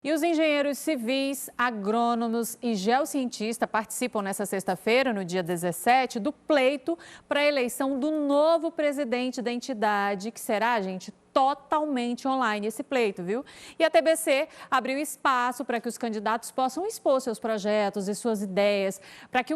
E os engenheiros civis, agrônomos e geocientistas participam nesta sexta-feira, no dia 17, do pleito para a eleição do novo presidente da entidade, que será, gente, totalmente online esse pleito, viu? E a TBC abriu espaço para que os candidatos possam expor seus projetos e suas ideias, para que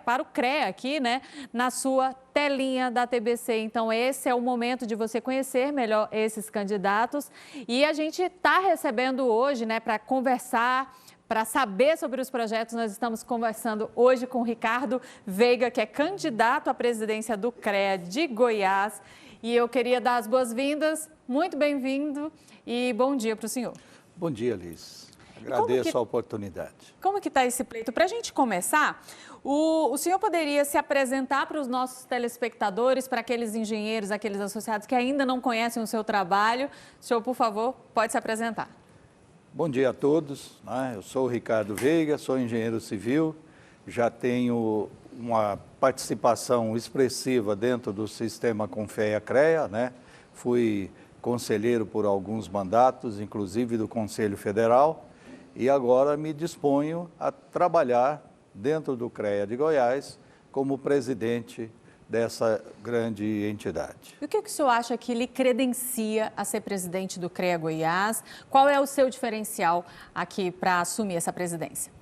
para o CREA aqui, né, na sua telinha da TBC. Então, esse é o momento de você conhecer melhor esses candidatos. E a gente está recebendo hoje, né, para conversar, para saber sobre os projetos. Nós estamos conversando hoje com o Ricardo Veiga, que é candidato à presidência do CREA de Goiás. E eu queria dar as boas-vindas, muito bem-vindo e bom dia para o senhor. Bom dia, Liz. Agradeço a oportunidade. Como que está esse pleito? Para a gente começar, o senhor poderia se apresentar para os nossos telespectadores, para aqueles engenheiros, aqueles associados que ainda não conhecem o seu trabalho. O senhor, por favor, pode se apresentar. Bom dia a todos. Eu sou o Ricardo Veiga, sou engenheiro civil, já tenho uma participação expressiva dentro do sistema Confea-CREA, né? Fui conselheiro por alguns mandatos, inclusive do Conselho Federal, e agora me disponho a trabalhar dentro do CREA de Goiás como presidente dessa grande entidade. E o que o senhor acha que lhe credencia a ser presidente do CREA Goiás? Qual é o seu diferencial aqui para assumir essa presidência?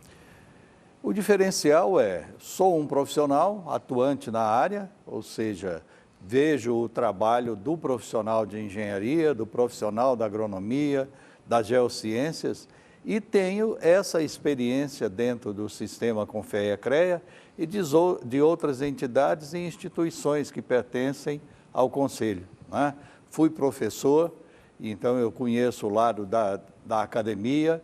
O diferencial sou um profissional atuante na área, ou seja, vejo o trabalho do profissional de engenharia, do profissional da agronomia, das geociências e tenho essa experiência dentro do sistema Confea-CREA e de outras entidades e instituições que pertencem ao Conselho, né? Fui professor, então eu conheço o lado da academia,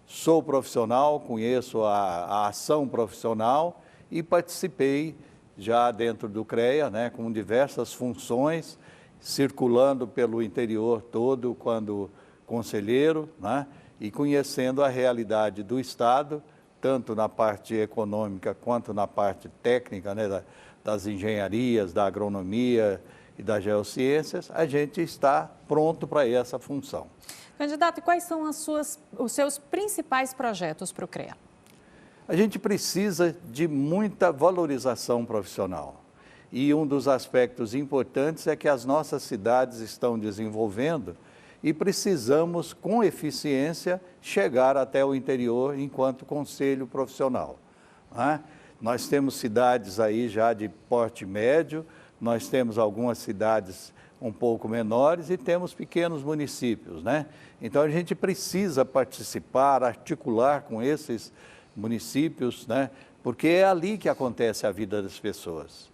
sou profissional, conheço a ação profissional e participei já dentro do CREA, né, com diversas funções, circulando pelo interior todo quando conselheiro, né, e conhecendo a realidade do Estado, tanto na parte econômica quanto na parte técnica, né, das engenharias, da agronomia e das geociências. A gente está pronto para essa função. Candidato, e quais são os seus principais projetos para o CREA? A gente precisa de muita valorização profissional. E um dos aspectos importantes é que as nossas cidades estão desenvolvendo e precisamos, com eficiência, chegar até o interior enquanto conselho profissional, né? Nós temos cidades aí já de porte médio, nós temos algumas cidades um pouco menores e temos pequenos municípios, né? Então a gente precisa participar, articular com esses municípios, né? Porque é ali que acontece a vida das pessoas.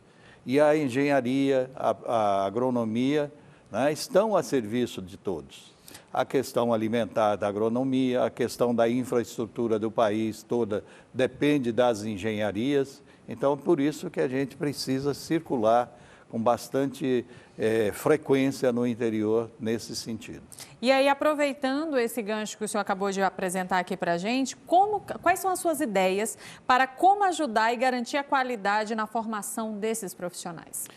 E a engenharia, a agronomia, né, estão a serviço de todos. A questão alimentar da agronomia, a questão da infraestrutura do país toda depende das engenharias. Então, por isso que a gente precisa circular com bastante frequência no interior nesse sentido. E aí, aproveitando esse gancho que o senhor acabou de apresentar aqui para a gente, quais são as suas ideias para como ajudar e garantir a qualidade na formação desses profissionais?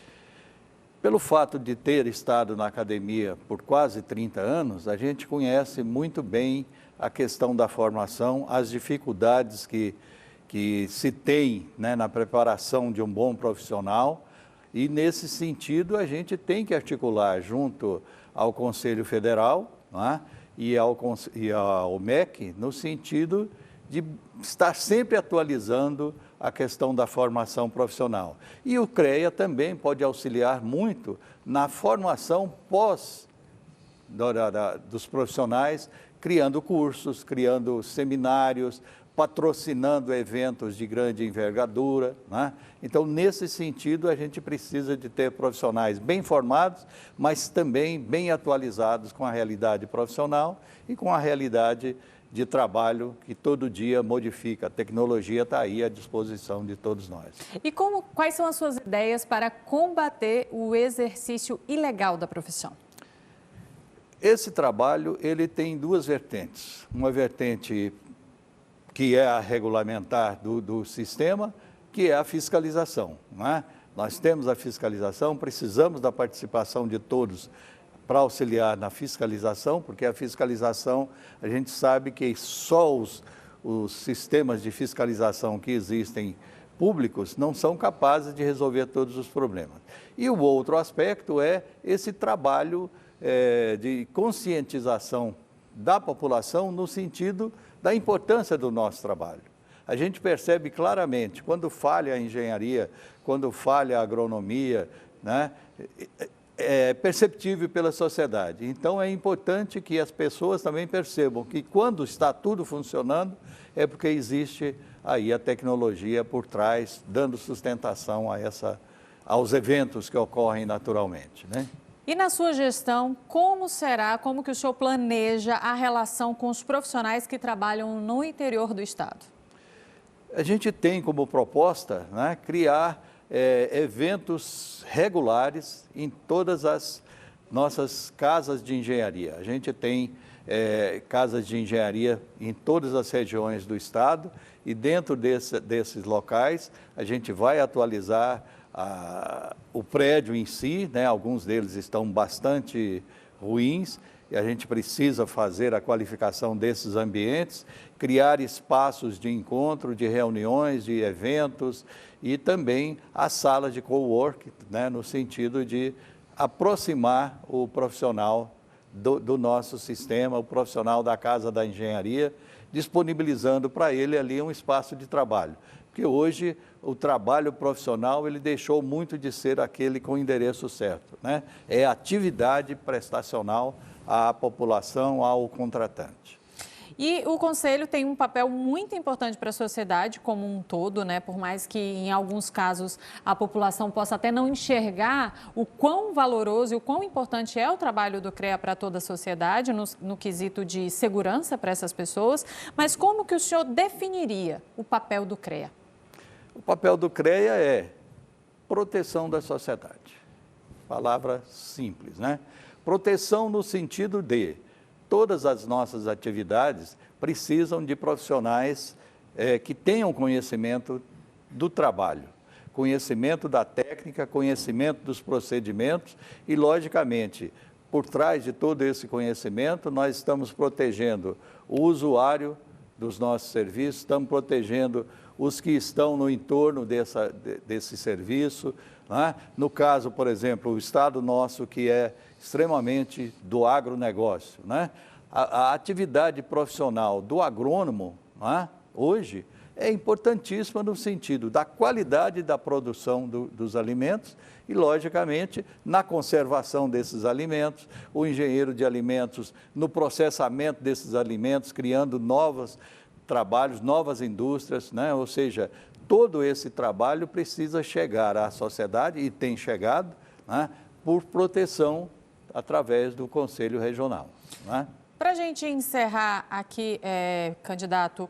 Pelo fato de ter estado na academia por quase 30 anos, a gente conhece muito bem a questão da formação, as dificuldades que se tem, né, na preparação de um bom profissional. E, nesse sentido, a gente tem que articular junto ao Conselho Federal, né, e ao MEC, no sentido de estar sempre atualizando a questão da formação profissional. E o CREA também pode auxiliar muito na formação dos profissionais, criando cursos, criando seminários, patrocinando eventos de grande envergadura, né? Então, nesse sentido, a gente precisa de ter profissionais bem formados, mas também bem atualizados com a realidade profissional e com a realidade de trabalho que todo dia modifica. A tecnologia está aí à disposição de todos nós. E quais são as suas ideias para combater o exercício ilegal da profissão? Esse trabalho, ele tem duas vertentes. Uma vertente que é a regulamentar do sistema, que é a fiscalização, não é? Nós temos a fiscalização, precisamos da participação de todos para auxiliar na fiscalização, porque a fiscalização, a gente sabe que só os sistemas de fiscalização que existem públicos não são capazes de resolver todos os problemas. E o outro aspecto é esse trabalho de conscientização da população no sentido da importância do nosso trabalho. A gente percebe claramente, quando falha a engenharia, quando falha a agronomia, né, é perceptível pela sociedade. Então, é importante que as pessoas também percebam que quando está tudo funcionando, é porque existe aí a tecnologia por trás, dando sustentação aos eventos que ocorrem naturalmente, né? E na sua gestão, como que o senhor planeja a relação com os profissionais que trabalham no interior do estado? A gente tem como proposta, né, criar eventos regulares em todas as nossas casas de engenharia. A gente tem casas de engenharia em todas as regiões do estado e dentro desses locais a gente vai atualizar o prédio em si, né? Alguns deles estão bastante ruins e a gente precisa fazer a qualificação desses ambientes, criar espaços de encontro, de reuniões, de eventos e também as salas de cowork, né? No sentido de aproximar o profissional do nosso sistema, o profissional da Casa da Engenharia, disponibilizando para ele ali um espaço de trabalho. Porque hoje o trabalho profissional ele deixou muito de ser aquele com o endereço certo, né? É atividade prestacional à população, ao contratante. E o Conselho tem um papel muito importante para a sociedade como um todo, né? Por mais que em alguns casos a população possa até não enxergar o quão valoroso e o quão importante é o trabalho do CREA para toda a sociedade, no quesito de segurança para essas pessoas, mas como que o senhor definiria o papel do CREA? O papel do CREA é proteção da sociedade. Palavra simples, né? Proteção no sentido de todas as nossas atividades precisam de profissionais que tenham conhecimento do trabalho, conhecimento da técnica, conhecimento dos procedimentos e, logicamente, por trás de todo esse conhecimento, nós estamos protegendo o usuário dos nossos serviços, estamos protegendo os que estão no entorno desse serviço, né? No caso, por exemplo, o estado nosso que é extremamente do agronegócio, né? A atividade profissional do agrônomo, né, hoje é importantíssima no sentido da qualidade da produção dos alimentos e, logicamente, na conservação desses alimentos, o engenheiro de alimentos no processamento desses alimentos, criando novos trabalhos, novas indústrias, né? Ou seja, todo esse trabalho precisa chegar à sociedade e tem chegado, né, por proteção através do Conselho Regional, né? Para a gente encerrar aqui, candidato,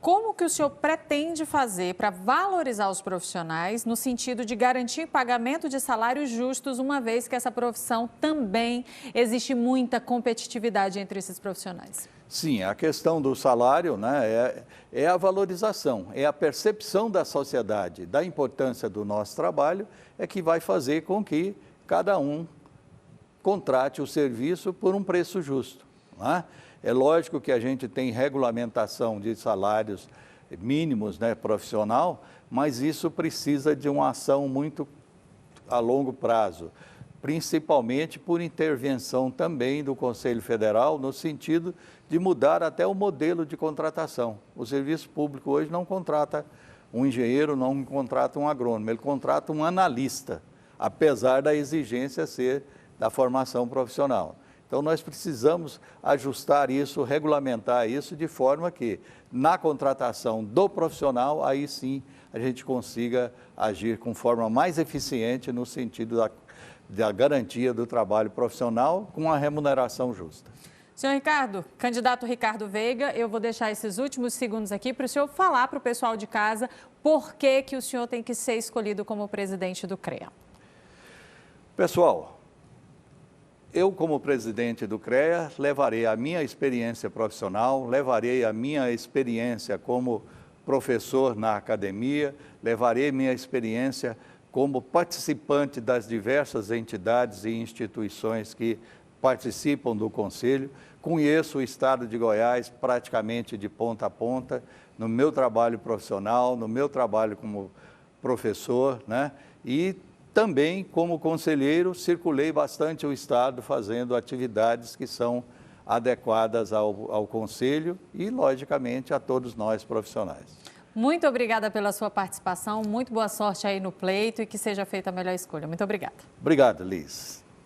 como que o senhor pretende fazer para valorizar os profissionais no sentido de garantir pagamento de salários justos, uma vez que essa profissão também existe muita competitividade entre esses profissionais? Sim, a questão do salário, né, é a valorização, é a percepção da sociedade da importância do nosso trabalho, é que vai fazer com que cada um contrate o serviço por um preço justo, né? É lógico que a gente tem regulamentação de salários mínimos, né, profissional, mas isso precisa de uma ação muito a longo prazo, principalmente por intervenção também do Conselho Federal, no sentido de mudar até o modelo de contratação. O serviço público hoje não contrata um engenheiro, não contrata um agrônomo, ele contrata um analista, apesar da exigência ser da formação profissional. Então, nós precisamos ajustar isso, regulamentar isso, de forma que, na contratação do profissional, aí sim a gente consiga agir com forma mais eficiente no sentido da garantia do trabalho profissional com a remuneração justa. Senhor Ricardo, candidato Ricardo Veiga, eu vou deixar esses últimos segundos aqui para o senhor falar para o pessoal de casa por que o senhor tem que ser escolhido como presidente do CREA. Pessoal, eu, como presidente do CREA, levarei a minha experiência profissional, levarei a minha experiência como professor na academia, levarei minha experiência como participante das diversas entidades e instituições que participam do Conselho. Conheço o Estado de Goiás praticamente de ponta a ponta, no meu trabalho profissional, no meu trabalho como professor, né? E também, como conselheiro, circulei bastante o Estado fazendo atividades que são adequadas ao Conselho e, logicamente, a todos nós profissionais. Muito obrigada pela sua participação, muito boa sorte aí no pleito e que seja feita a melhor escolha. Muito obrigada. Obrigado, Liz.